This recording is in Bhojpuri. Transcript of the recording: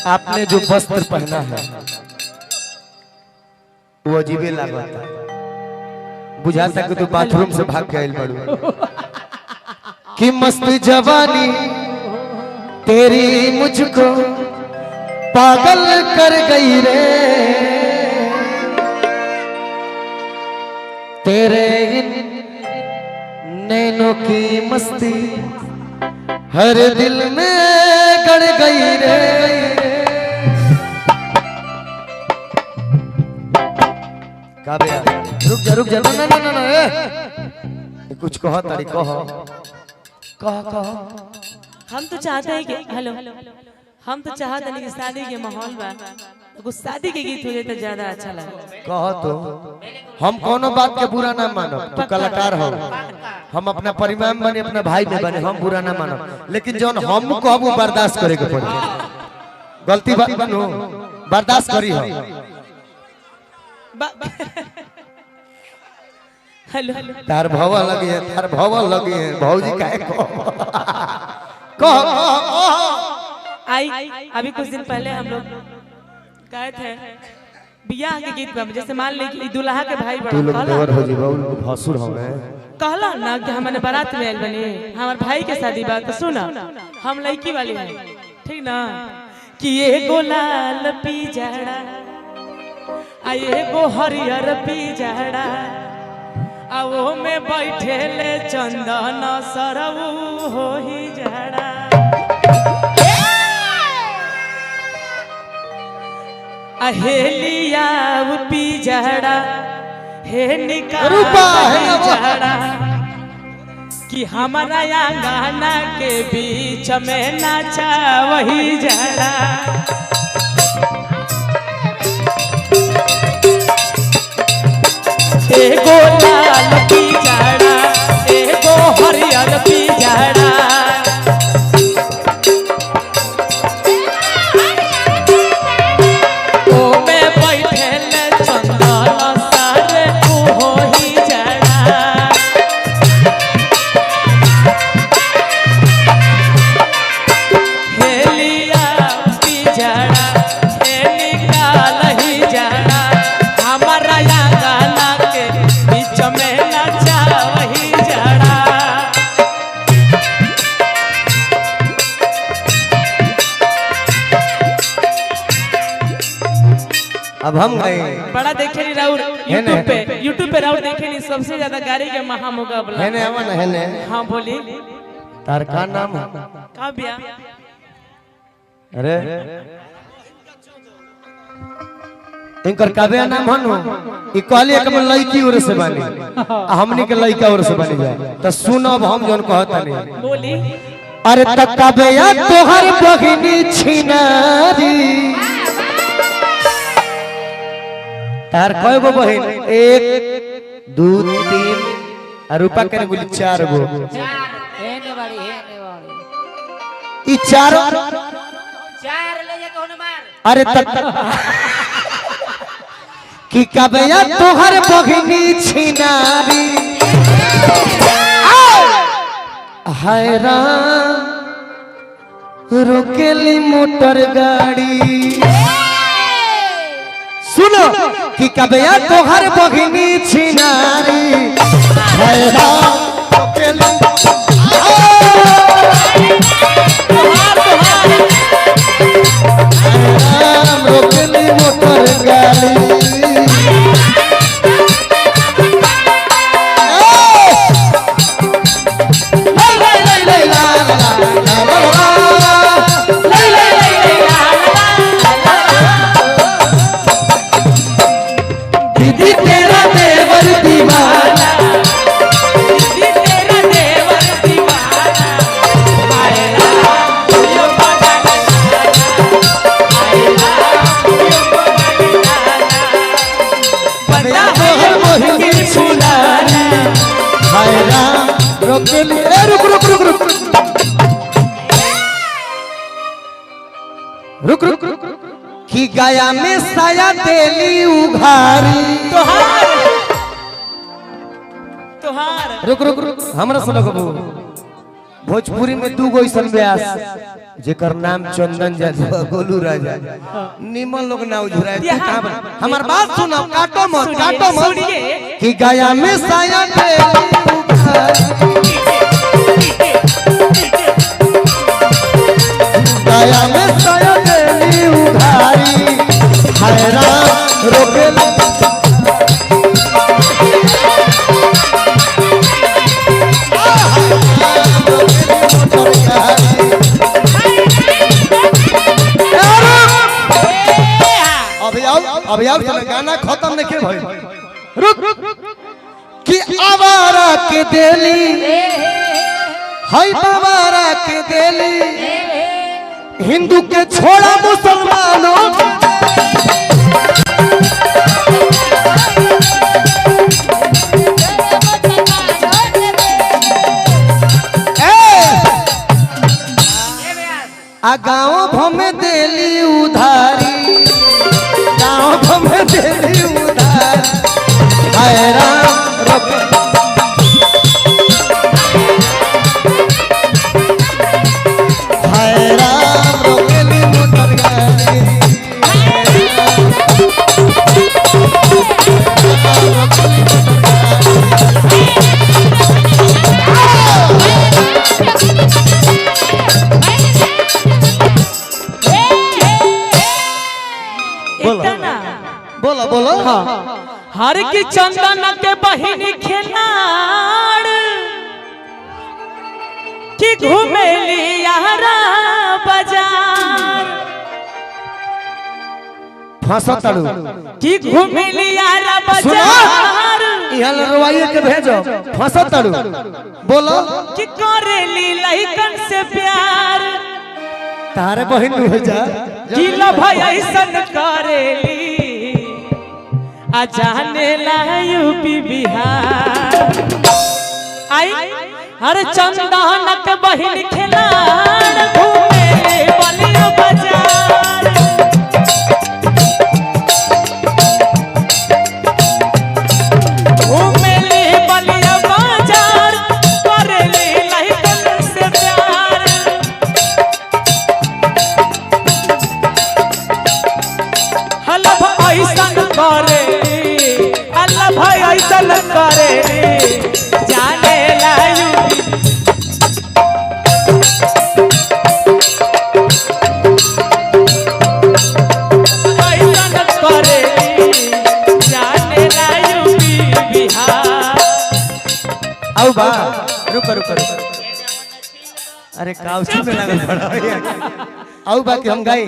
आपने जो वस्त्र पहना है वो अजीबे लगता, बुझाता कि तू बाथरूम से भाग के आइल बड़ू। कि मस्त जवानी तेरी मुझको पागल कर गई रे, तेरे इन नैनों की मस्ती हर दिल में गड़ गई रे। काव्या रुक जा ना ना ना ना कुछ कहो तारी कहो कहो। हम तो चाहते हैं कि हेलो हम तो चाहते हैं कि शादी के माहौल बा तो कुछ शादी के गीत हो जाए तो ज्यादा अच्छा लगे। कहो तो हम कोनो बात के बुरा ना मानो, तू कलाकार हो, हम अपना परिवार बने अपना भाई में बने, हम बुरा ना मानो, लेकिन जो हम कहबो बर्दाश्त करे के पड़े। गलती बात बनो बर्दाश्त करी हो। हेलो तार भवा लगी है, तार भवा लगी है भौजी काहे कहो आई अभी कुछ दिन पहले हम लोग गए थे बियाह के गीत पर, जैसे मान ली कि दूल्हा के भाई तू लोग देवर हो जी बाबू भसुर हो गए, कहला ना कि हमने बारात में आइल बनी, हमार भाई के शादी बात तो सुना, हम लड़की वाली हैं ठीक ना। कि ये गोलाल पी जड़ा आ ये गो हरियर पी जड़ा आ वो में बैठे ले चंदन सरऊ हो ही जड़ा। अहेलिया पी जड़ा हे निकाल जड़ा कि हमारा आंगना के बीच में नाचा वही जड़ा। एगो लाल पी जड़ा एगो हरियर पी जड़ा अब हम गए बड़ा देखे नहीं राउर यूट्यूब पे राउर देखे नहीं सबसे ज्यादा गाड़ी के महामुकाबला है ने अमन है ने। हाँ बोली तार का नाम काव्या। अरे इनकर काव्या नाम हनु ई कहली एक में लड़की और से बनी हमनी के लड़का और से बनी जाए तो सुनब हम जोन कहता नहीं बोली। अरे त काव्या तोहर बहिनी छिनारी तार कय गो बहिन 1 2 3 रूपा के बोली 4 गो ई चारों 4 ले जा कौन मार। अरे कि काव्या तोहर बहिनी छिनारी हैरान रोकेली मोटर गाड़ी। सुनो कि काव्या तोहर बहिनी छिनारी हैरान रोकेली रोकेली मोटर गाड़ी। रुक रुक रुक कि गया में साया तेली उघारी तोहार रुक रुक रुक हमरा से लगबू भोजपुरी में दू गो ऐसन व्यास जेकर नाम चंदन जादव गोलू राजा निमन लोग ना उझुराए तू का बना हमार बात सुनो काटो मत कि गया में साया गया में साया देली उधारी हैरान रोके अभी आओ चलो गाना खत्म नहीं भाई रुक कि आवारा के देली हाय बावारा के देली हिंदू के छोड़ा मुसलमानों आ गाँव भमे देली उधारी गाँव भमे देली उधारी हैरान रोके हैरान रोकेली मोटर गाड़ी बोलो बोलो हर की चंदन के बहिनी खिलाड़ की घूमेली यारा बाजार फंसा तड़ू की घूमेली यारा बाजार यहाँ लड़वाइए के भेजो फंसा तड़ू बोलो कि करेली लइकन से प्यार तारे बहन हो जा जिला भाई ऐसन करेली आ जाने ला यूपी बिहार आई हर चंदन के बहिन खिलाड़ घूमे बलिया बाजार घूमेली बलिया बाजार करेली लइकन से प्यार हलब ऐसन करे भाई ऐसन करे जाने लायू ऐसन करे जाने लायू बिहार आओ बा रुको अरे काउची में लगल पड़ा आओ बा कि हम गाई